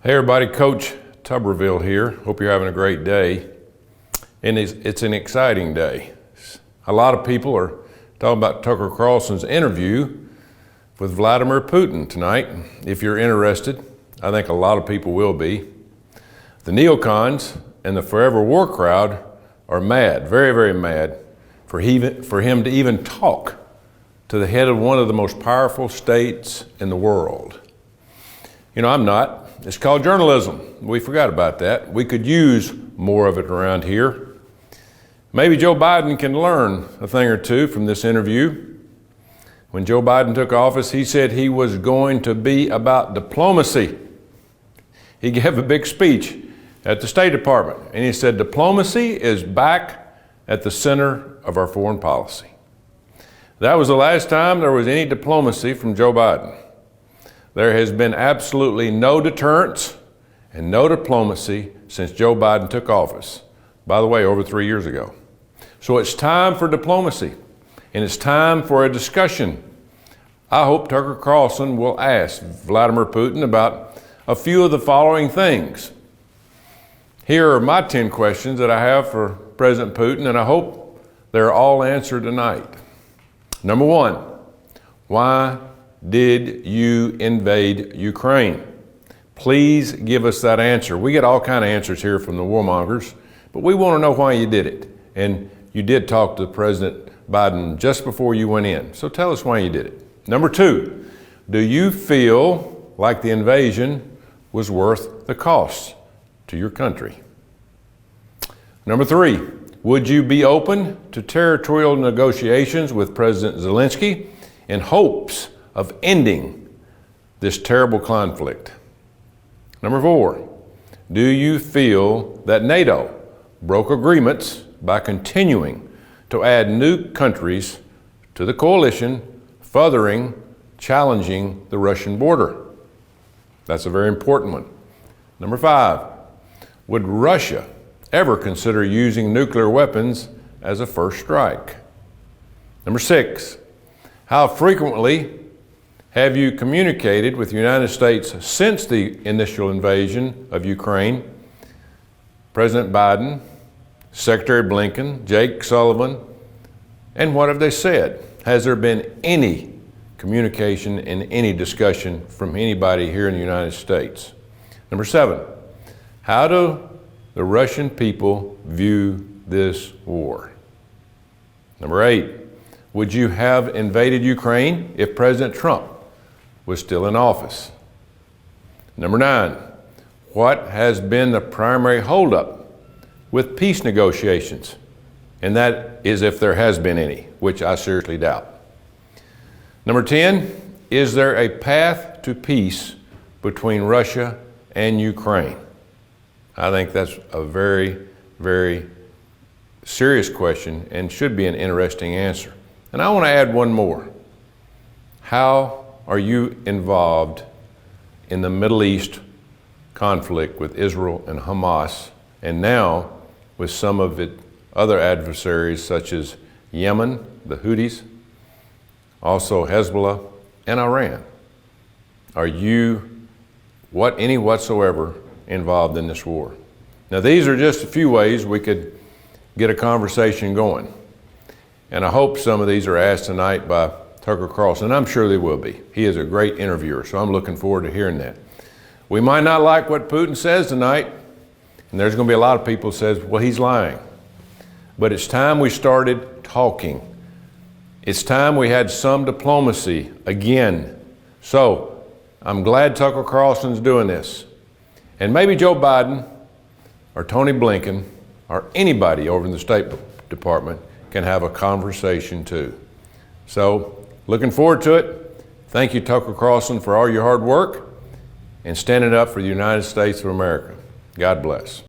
Hey everybody, Coach Tuberville here. Hope you're having a great day. And it's an exciting day. A lot of people are talking about Tucker Carlson's interview with Vladimir Putin tonight. If you're interested, I think a lot of people will be. The neocons and the forever war crowd are mad, very, very mad, for him to even talk to the head of one of the most powerful states in the world. You know, I'm not. It's called journalism. We forgot about that. We could use more of it around here. Maybe Joe Biden can learn a thing or two from this interview. When Joe Biden took office, he said he was going to be about diplomacy. He gave a big speech at the State Department, and he said diplomacy is back at the center of our foreign policy. That was the last time there was any diplomacy from Joe Biden. There has been absolutely no deterrence and no diplomacy since Joe Biden took office. By the way, over 3 years ago. So it's time for diplomacy, and it's time for a discussion. I hope Tucker Carlson will ask Vladimir Putin about a few of the following things. Here are my 10 questions that I have for President Putin, and I hope they're all answered tonight. Number one, why did you invade Ukraine? Please give us that answer. We get all kinds of answers here from the warmongers, but we want to know why you did it. And you did talk to President Biden just before you went in. So tell us why you did it. Number two, do you feel like the invasion was worth the cost to your country? Number three, would you be open to territorial negotiations with President Zelensky in hopes of ending this terrible conflict? Number four, do you feel that NATO broke agreements by continuing to add new countries to the coalition, furthering challenging the Russian border? That's a very important one. Number five, would Russia ever consider using nuclear weapons as a first strike? Number six, how frequently have you communicated with the United States since the initial invasion of Ukraine? President Biden, Secretary Blinken, Jake Sullivan, and what have they said? Has there been any communication and any discussion from anybody here in the United States? Number seven, how do the Russian people view this war? Number eight, would you have invaded Ukraine if President Trump was still in office? Number nine, what has been the primary holdup with peace negotiations? And that is if there has been any, which I seriously doubt. Number 10, is there a path to peace between Russia and Ukraine? I think that's a very, very serious question and should be an interesting answer. And I want to add one more. How are you involved in the Middle East conflict with Israel and Hamas, and now with some of its other adversaries such as Yemen, the Houthis, also Hezbollah, and Iran? Are you any whatsoever involved in this war? Now, these are just a few ways we could get a conversation going. And I hope some of these are asked tonight by Tucker Carlson. I'm sure they will be. He is a great interviewer, so I'm looking forward to hearing that. We might not like what Putin says tonight, and there's going to be a lot of people who says, well, he's lying. But it's time we started talking. It's time we had some diplomacy again. So I'm glad Tucker Carlson's doing this. And maybe Joe Biden or Tony Blinken or anybody over in the State Department can have a conversation too. So looking forward to it. Thank you, Tucker Carlson, for all your hard work and standing up for the United States of America. God bless.